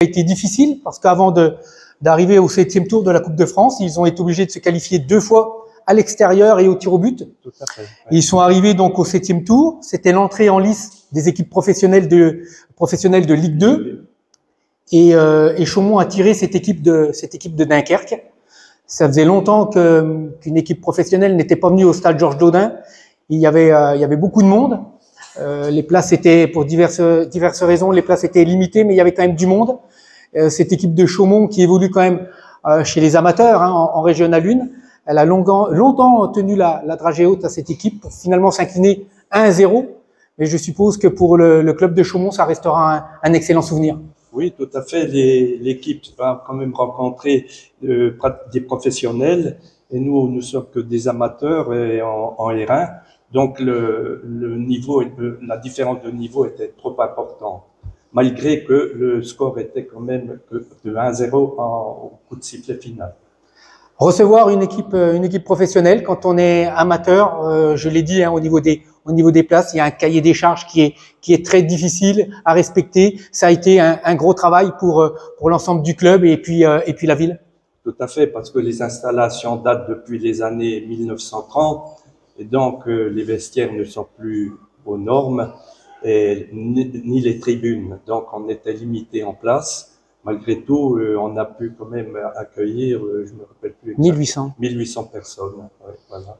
a été difficile parce qu'avant d'arriver au 7e tour de la Coupe de France, ils ont été obligés de se qualifier 2 fois à l'extérieur et au tir au but. Tout à fait, ouais. Ils sont arrivés donc au 7e tour. C'était l'entrée en lice des équipes professionnelles de Ligue 2. Et Chaumont a tiré cette équipe de Dunkerque. Ça faisait longtemps qu'une équipe professionnelle n'était pas venue au stade Georges Daudin. Il y avait beaucoup de monde. Les places étaient, pour diverses raisons, les places étaient limitées, mais il y avait quand même du monde. Cette équipe de Chaumont qui évolue quand même chez les amateurs en Régional 1, elle a longtemps tenu la dragée haute à cette équipe pour finalement s'incliner 1-0. Mais je suppose que pour le club de Chaumont, ça restera un excellent souvenir. Oui, tout à fait. L'équipe va quand même rencontrer des professionnels et nous sommes que des amateurs et en R1. Donc le niveau, la différence de niveau était trop importante, malgré que le score était quand même de 1-0 au coup de sifflet final. Recevoir une équipe professionnelle quand on est amateur, je l'ai dit, au niveau des places, il y a un cahier des charges qui est très difficile à respecter. Ça a été un gros travail pour l'ensemble du club et puis la ville. Tout à fait, parce que les installations datent depuis les années 1930 et donc les vestiaires ne sont plus aux normes et ni les tribunes. Donc on était limité en place. Malgré tout, on a pu quand même accueillir, je me rappelle plus exactement, 1800 personnes. Ouais, voilà.